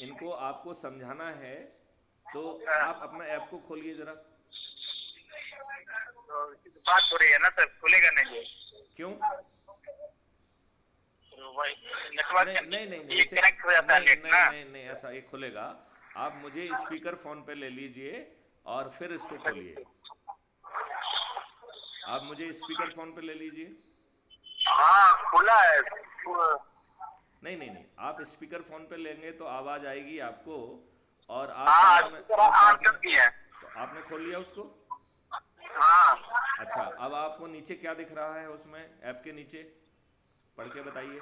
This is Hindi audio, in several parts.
इनको आपको समझाना है, तो आप अपना ऐप को खोलिए जरा। तो इसी तो बात हो रही है ना सर, खुलेगा नहीं ये। क्यों? तो वही नेटवर्क नहीं नहीं नहीं नहीं, ये इसे कनेक्ट हो जाता है नहीं नेट नहीं ना। नहीं नहीं, ऐसा एक खुलेगा। आप मुझे स्पीकर फोन पे ले लीजिए और फिर इसको खोलिए। आप मुझे स्पीकर फोन पे ले लीजिए। हाँ खुला है। नहीं नहीं नहीं, आप स्पीकर फोन पे लेंगे तो आवाज़ आएगी आपको, और आप हाँ साथ में, स्पीकर आप ऑन साथ कर में। दिए हैं। तो आपने खोल लिया उसको? हाँ अच्छा, अब आपको नीचे क्या दिख रहा है उसमें, ऐप के नीचे पढ़ के बताइए।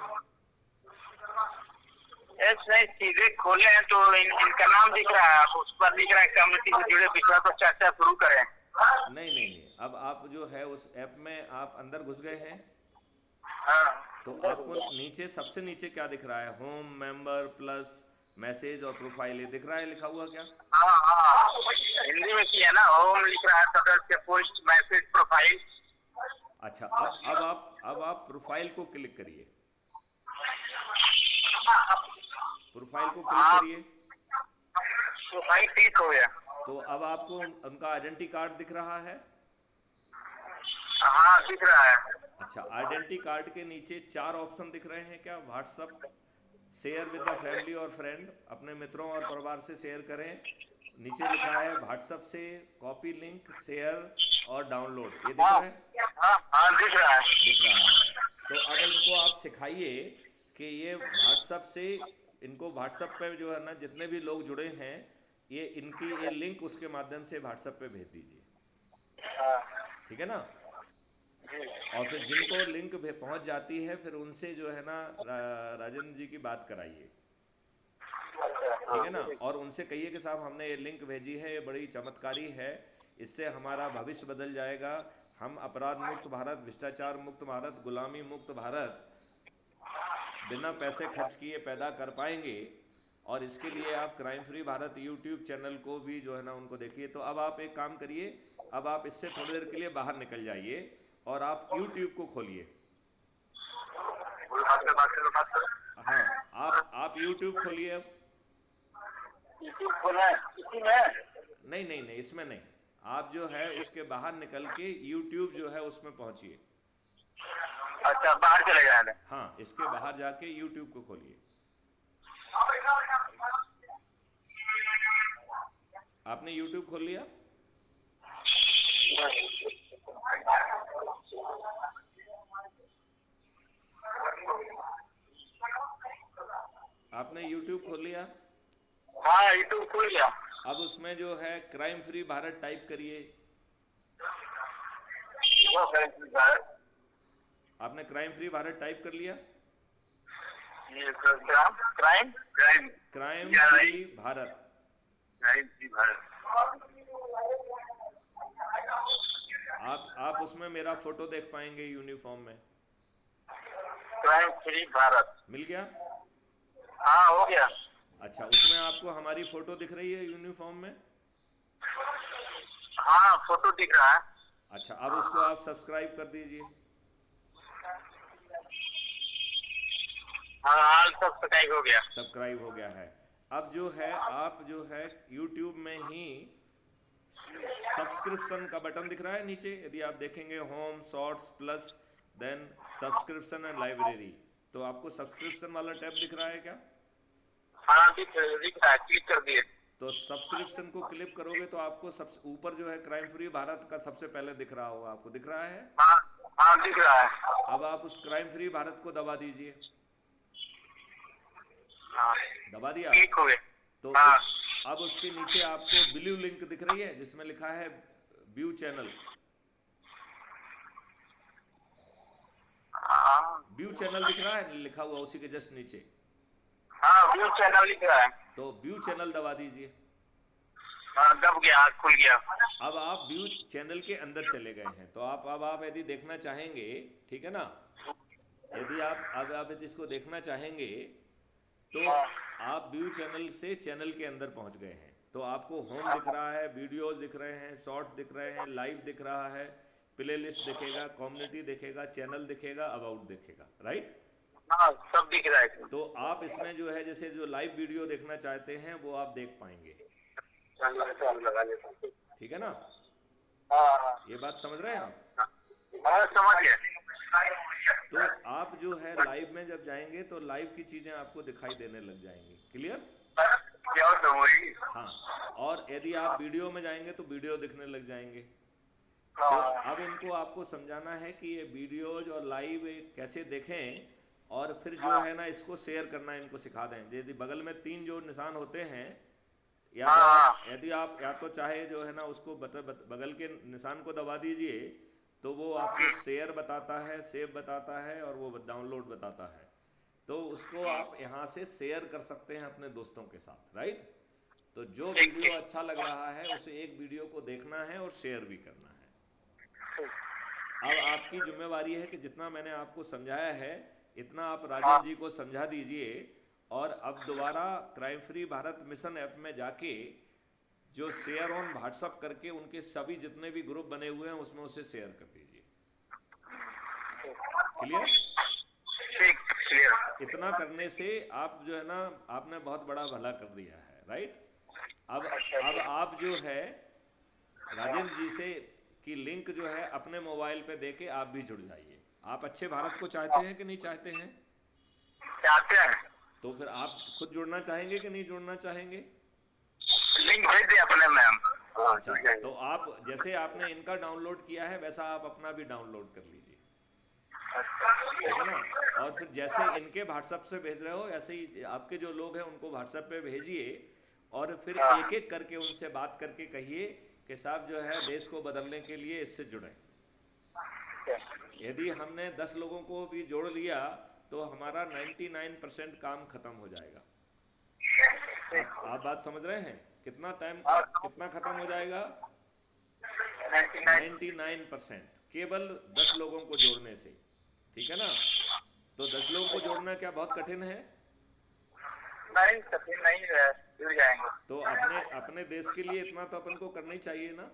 ऐसे नहीं, सीधे खोले हैं तो इनका नाम दिख रहा है, आप उस पर दिख रहा है कम्युनिटी से जुड़े विषय पर चर्चा शुरू करें। नहीं नहीं नहीं, अब आप जो है उस ऐप में आप अंदर घुस गए हैं। हाँ तो अंदर घुस आपको गया। नीचे, सबसे नीचे क्या दिख रहा है? होम, मेंबर, प्लस, मैसेज और प्रोफाइल, ये दिख रहा है लिखा हुआ क्या? हाँ हाँ हिंदी में किया ना, होम लिख रहा है, सदस्य पोस्ट मैसेज प्रोफाइल। अच्छा, अब आप प्रोफाइल को क्लिक करिए। प्रोफाइल को क्लिक हाँ करिए। प्रोफाइल क्लिक हो गया। तो अब आपको उनका आइडेंटिटी कार्ड दिख रहा है। हाँ दिख रहा है। अच्छा, आइडेंटिटी कार्ड के नीचे चार ऑप्शन दिख रहे हैं क्या? WhatsApp, share with the family और फ्रेंड, अपने मित्रों और परिवार से शेयर करें। नीचे लिखा है व्हाट्सअप से कॉपी लिंक, शेयर और डाउनलोड, ये दिख हाँ रहा है? हाँ हाँ दिख रहा है। दिख रहा है। तो अब इनको आप सिखाइए कि ये व्हाट्सअप से, इनको व्हाट्सअप पे जो है ना, जितने भी लोग जुड़े हैं, ये इनकी ये लिंक उसके माध्यम से व्हाट्सअप पे भेज दीजिए। हाँ ठीक है ना? जी। और फिर जिनको लिंक पहुंच जाती है, फिर उनसे जो है ना राजेंद्र जी की बात कराइए। अच्छा ठीक हाँ है ना? और उनसे कहिए कि साहब हमने ये लिंक भेजी है, ये बड़ी चमत्कारी है, इससे हमारा भविष्य बदल जाएगा। हम अपराध मुक्त भारत, भ्रष्टाचार मुक्त भारत, गुलामी मुक्त भारत बिना पैसे खर्च किए पैदा कर पाएंगे। और इसके लिए आप crime free Bharat YouTube channel को भी जो है ना उनको देखिए। तो अब आप एक काम करिए, अब आप इससे थोड़ी देर के लिए बाहर निकल जाइए और आप यूट्यूब को खोलिए। बात करो। हाँ, आप यूट्यूब खोलिए अब। यूट्यूब खोला है इसी में। नहीं नहीं नहीं, इसमें नहीं। आप जो है इसके बाहर निकल के यूट्यूब जो है उसमें पहुंचिए। अच्छा बाहर चले गए। हाँ, इसके बाहर जाके यूट्यूब को खोलिए। आपने यूट्यूब खोल लिया? आपने यूट्यूब खोल लिया? हाँ यूट्यूब खुल गया। अब उसमें जो है क्राइम फ्री भारत टाइप करिए। वो है। आपने क्राइम फ्री भारत टाइप कर लिया? ये क्राइम क्राइम क्राइम क्राइम क्या फ्री है? भारत। क्राइम की भारत। आप उसमें मेरा फोटो देख पाएंगे यूनिफॉर्म में। Crime free Bharat. मिल गया? हाँ हो गया। अच्छा, उसमें आपको हमारी फोटो दिख रही है यूनिफॉर्म में? हाँ फोटो दिख रहा है। अच्छा, अब उसको आप सब्सक्राइब कर दीजिए। हाँ हाल सब सटाई हो गया। सब्सक्राइब हो गया है। अब जो है, आप जो है यूट्यूब में ही सब्सक्रिप्शन का बटन दिख रहा है नीचे, यदि आप देखेंगे home, shorts, plus, then subscription and library, तो आपको सब्सक्रिप्शन वाला टैब दिख रहा है क्या? हाँ दिख रहा है, क्लिक कर दिए। तो सब्सक्रिप्शन को क्लिक करोगे तो आपको सबसे ऊपर जो है क्राइम फ्री भारत का सबसे पहले दिख रहा होगा, आपको दिख रहा है? हाँ हाँ दिख रहा है। अब आप उस क्राइम फ्री भारत को दबा दीजिए। हाँ दबा दिया? क्लिक हो गया। तो हाँ उस, अब उसके नीचे आपको ब्लू लिंक दिख रही है जिसमें लिखा है व्यू चैनल। हाँ व्यू चैनल दिख रहा है लिखा हुआ उसी के जस्ट नीचे। हाँ व्यू चैनल लिख रहा है। तो व्यू चैनल दबा दीजिए। हाँ दब गया, खुल गया। अब आप व्यू चैनल के अंदर चले गए हैं, तो अब आप यदि देखना चाहेंगे, ठीक है ना, यदि आप यदि इसको देखना चाहेंगे तो हाँ आप व्यू चैनल से चैनल के अंदर पहुंच गए हैं। तो आपको होम दिख रहा है, वीडियोस दिख रहे हैं, शॉर्ट दिख रहे हैं, लाइव दिख रहा है, प्ले लिस्ट दिखेगा, कम्युनिटी दिखेगा, चैनल दिखेगा, अबाउट दिखेगा, राइट? हाँ सब दिख रहा है इसमें। तो आप इसमें जो है जैसे जो लाइव वीडियो देखना चाहते हैं वो आप देख पाएंगे। लगा लेता हूँ। ठीक है ना, हाँ ये बात समझ रहे हैं आप? हाँ समझ गया। तो आप जो है लाइव में जब जाएंगे तो लाइव की चीज़ें आपको दिखाई देने लग जाएंगी। क्लियर? क्या होता है वही। हाँ, और यदि आप वीडियो में जाएंगे तो वीडियो दिखने लग जाएंगे। तो हाँ अब इनको आपको समझाना है कि ये वीडियोज और लाइव कैसे देखें, और फिर जो हाँ है ना इसको शेयर करना इनको सिखा दें। यदि बगल में 3 जो निशान होते हैं, या तो हाँ आप यदि आप या तो चाहे जो है ना उसको बगल के निशान को दबा दीजिए तो वो आपको शेयर बताता है, सेव बताता है और वो डाउनलोड बताता है। तो उसको आप यहाँ से शेयर कर सकते हैं अपने दोस्तों के साथ, राइट? तो जो ठीक वीडियो ठीक। अच्छा लग रहा है उसे एक वीडियो को देखना है और शेयर भी करना है। अब आपकी जिम्मेवारी है कि जितना मैंने आपको समझाया है इतना आप हाँ राजन जी को समझा दीजिए, और अब दोबारा crime free Bharat mission app में जाके जो शेयर ऑन व्हाट्सअप करके उनके सभी जितने भी ग्रुप बने हुए हैं उसमें उसे शेयर कर दीजिए। क्लियर? ठीक क्लियर। इतना करने से आप जो है ना आपने बहुत बड़ा भला कर दिया है, राइट? अब आप जो है राजेंद्र जी से की लिंक जो है अपने मोबाइल पे देके आप भी जुड़ जाइए। आप अच्छे भारत को चाहते हैं कि नहीं चाहते हैं? चाहते हैं। तो फिर आप खुद जुड़ना चाहेंगे कि नहीं जुड़ना चाहेंगे? लिंक भेज दिया अपने मैम। हाँ अच्छा, जुड़ जाएंगे। तो आप जैसे आपने इनका डाउनलोड किया है वैसा आप अपना भी डाउनलोड कर लीजिए। ठीक है ना? और फिर जैसे इनके व्हाट्सएप से भेज रहे हो ऐसे ही आपके जो लोग हैं उनको व्हाट्सएप पे भेजिए, और फिर एक एक करके उनसे बात करके कहिए कि साहब जो है देश को बदलने के लिए इससे जुड़ें। यदि हमने 10 लोगों को भी जोड़ लिया तो हमारा 99% काम खत्म हो जाएगा। आप बात समझ रहे हैं? कितना टाइम कितना खत्म हो जाएगा? 99। 99%, केवल 10 लोगों को जोड़ने से। ठीक है ना? तो 10 लोगों को जोड़ना क्या बहुत कठिन है? नहीं कठिन नहीं है, जुड़ जाएंगे। तो अपने अपने देश के लिए इतना तो अपन को करना ही चाहिए ना।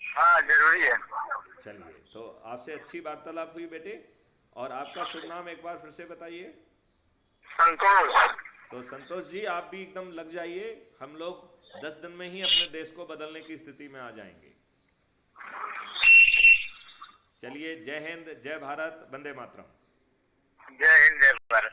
हाँ जरूरी है। चलिए, तो आपसे अच्छी वार्तालाप हुई बेटे। और आपका शुभ नाम एक बार फिर से बताइए। संतोष। तो संतोष जी आप भी एकदम लग जाइए, हम लोग 10 दिन में ही अपने देश को बदलने की स्थिति में आ जाएंगे। चलिए, जय हिंद, जय भारत, वंदे मातरम। जय हिंद जय भारत।